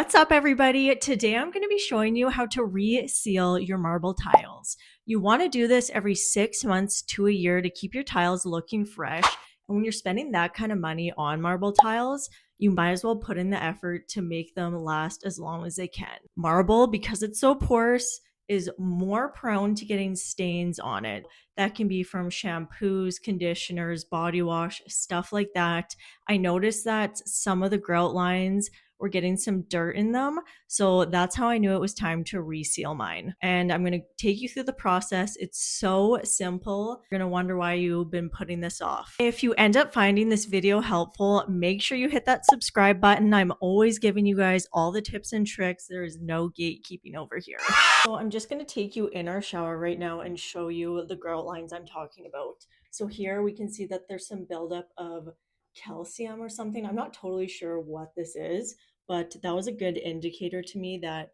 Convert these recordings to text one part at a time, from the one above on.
What's up, everybody? Today I'm going to be showing you how to reseal your marble tiles. You want to do this every 6 months to a year to keep your tiles looking fresh. And when you're spending that kind of money on marble tiles, you might as well put in the effort to make them last as long as they can. Marble, because it's so porous, is more prone to getting stains on it. That can be from shampoos, conditioners, body wash, stuff like that. I noticed that some of the grout lines were getting some dirt in them. So that's how I knew it was time to reseal mine. And I'm going to take you through the process. It's so simple. You're going to wonder why you've been putting this off. If you end up finding this video helpful, make sure you hit that subscribe button. I'm always giving you guys all the tips and tricks. There is no gatekeeping over here. So I'm just going to take you in our shower right now and show you the grout lines I'm talking about. So here we can see that there's some buildup of calcium or something. I'm not totally sure what this is, but that was a good indicator to me that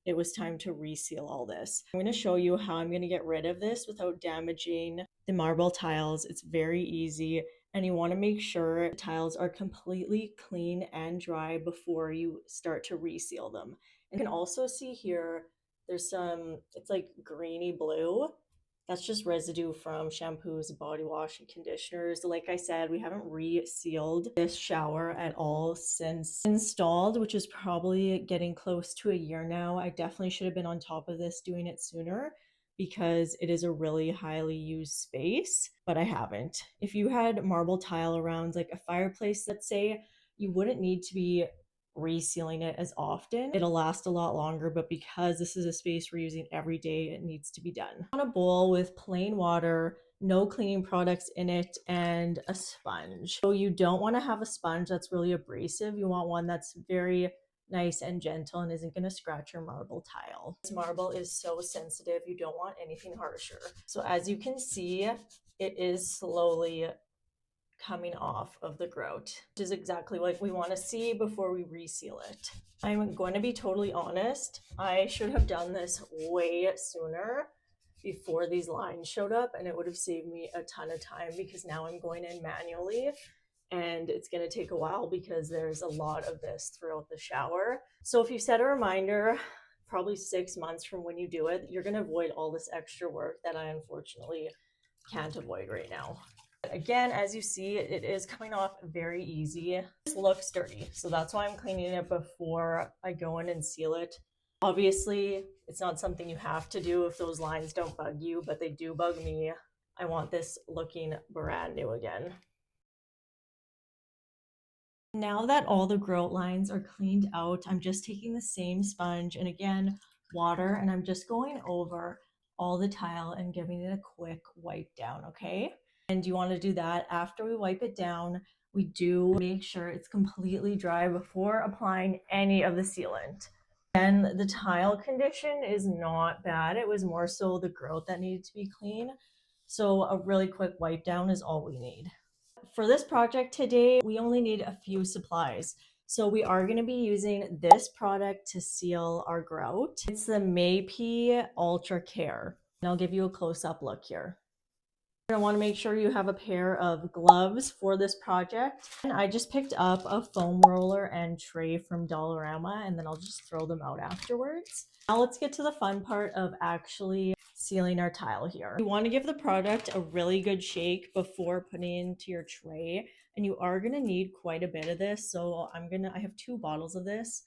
it was time to reseal all this. I'm going to show you how I'm going to get rid of this without damaging the marble tiles. It's very easy, and you want to make sure the tiles are completely clean and dry before you start to reseal them. And you can also see here, there's some, it's like greeny blue. That's just residue from shampoos, body wash, and conditioners. Like I said, we haven't resealed this shower at all since installed, which is probably getting close to a year now. I definitely should have been on top of this doing it sooner because it is a really highly used space, but I haven't. If you had marble tile around like a fireplace, let's say, you wouldn't need to be resealing it as often. It'll last a lot longer, but because this is a space we're using every day, it needs to be done. On a bowl with plain water, no cleaning products in it, and a sponge. So you don't want to have a sponge that's really abrasive. You want one that's very nice and gentle and isn't going to scratch your marble tile. This marble is so sensitive, you don't want anything harsher. So as you can see, it is slowly coming off of the grout, which is exactly what we want to see before we reseal it. I'm going to be totally honest, I should have done this way sooner before these lines showed up, and it would have saved me a ton of time because now I'm going in manually and it's going to take a while because there's a lot of this throughout the shower. So if you set a reminder, probably 6 months from when you do it, you're going to avoid all this extra work that I unfortunately can't avoid right now. Again, as you see, it is coming off very easy. It looks dirty, so that's why I'm cleaning it before I go in and seal it. Obviously, it's not something you have to do if those lines don't bug you, but they do bug me. I want this looking brand new again. Now that all the grout lines are cleaned out, I'm just taking the same sponge and again, water, and I'm just going over all the tile and giving it a quick wipe down, okay? And you want to do that after we wipe it down. We do make sure it's completely dry before applying any of the sealant. And the tile condition is not bad. It was more so the grout that needed to be clean. So a really quick wipe down is all we need. For this project today, we only need a few supplies. So we are going to be using this product to seal our grout. It's the MAPEI UltraCare. And I'll give you a close-up look here. You're going to want to make sure you have a pair of gloves for this project. And I just picked up a foam roller and tray from Dollarama, and then I'll just throw them out afterwards. Now let's get to the fun part of actually sealing our tile here. You want to give the product a really good shake before putting it into your tray, and you are going to need quite a bit of this. So I have 2 bottles of this.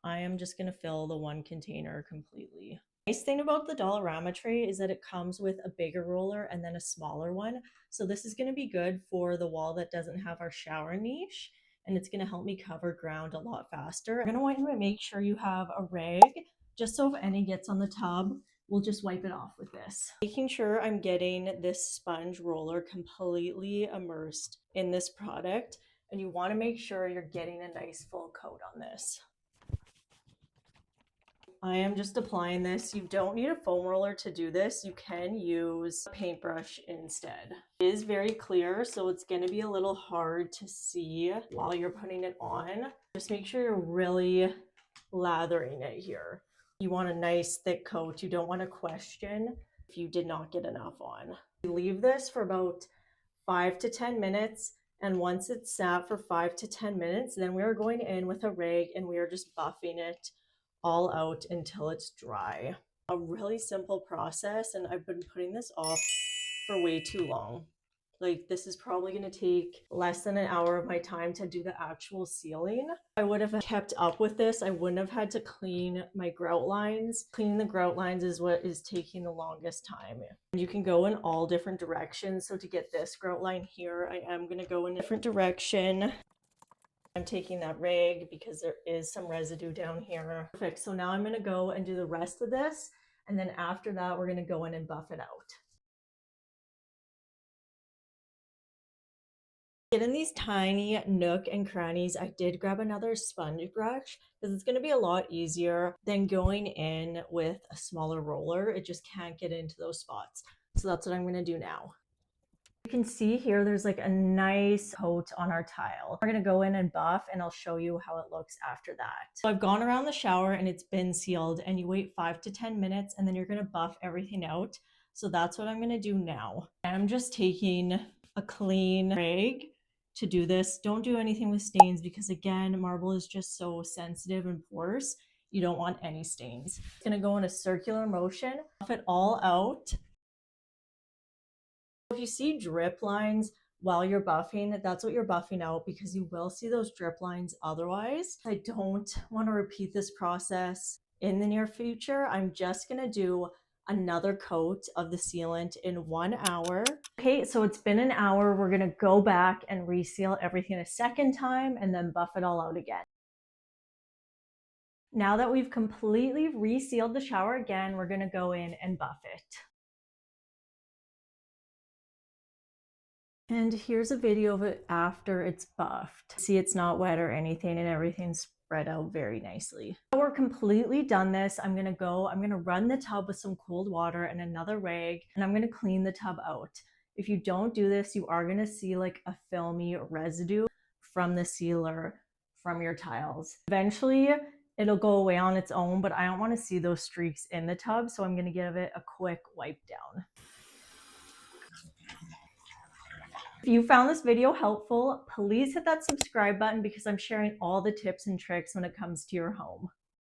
I am just going to fill the 1 container completely. Nice thing about the Dollarama tray is that it comes with a bigger roller and then a smaller one. So this is going to be good for the wall that doesn't have our shower niche, and it's going to help me cover ground a lot faster. I'm going to want you to make sure you have a rag, just so if any gets on the tub, we'll just wipe it off with this. Making sure I'm getting this sponge roller completely immersed in this product, and you want to make sure you're getting a nice full coat on this. I am just applying this. You don't need a foam roller to do this. You can use a paintbrush instead. It is very clear, so it's going to be a little hard to see while you're putting it on. Just make sure you're really lathering it here. You want a nice thick coat. You don't want to question if you did not get enough on. You leave this for about 5 to 10 minutes, And once it's sat for 5 to 10 minutes, then we are going in with a rag and we are just buffing it all out until it's dry. A really simple process, and I've been putting this off for way too long. Like, this is probably going to take less than an hour of my time to do the actual sealing. If I would have kept up with this, I wouldn't have had to clean my grout lines. Cleaning the grout lines is what is taking the longest time. You can go in all different directions. So to get this grout line here, I am going to go in a different direction. I'm taking that rag because there is some residue down here. Perfect. So now I'm going to go and do the rest of this. And then after that, we're going to go in and buff it out. Get in these tiny nook and crannies. I did grab another sponge brush because it's going to be a lot easier than going in with a smaller roller. It just can't get into those spots. So that's what I'm going to do now. You can see here there's like a nice coat on our tile. We're going to go in and buff, and I'll show you how it looks after that. So I've gone around the shower and it's been sealed, and you wait 5 to 10 minutes and then you're going to buff everything out. So that's what I'm going to do now. I'm just taking a clean rag to do this. Don't do anything with stains because, again, marble is just so sensitive and porous. You don't want any stains. It's going to go in a circular motion, buff it all out. If you see drip lines while you're buffing, that's what you're buffing out, because you will see those drip lines otherwise. I don't want to repeat this process in the near future. I'm just going to do another coat of the sealant in 1 hour. Okay, so it's been an hour. We're going to go back and reseal everything a second time and then buff it all out again. Now that we've completely resealed the shower again, we're going to go in and buff it. And here's a video of it after it's buffed. See, it's not wet or anything, and everything's spread out very nicely. Now we're completely done this. I'm gonna run the tub with some cold water and another rag, and I'm gonna clean the tub out. If you don't do this, you are gonna see like a filmy residue from the sealer from your tiles. Eventually, it'll go away on its own, but I don't wanna see those streaks in the tub, so I'm gonna give it a quick wipe down. If you found this video helpful, please hit that subscribe button because I'm sharing all the tips and tricks when it comes to your home.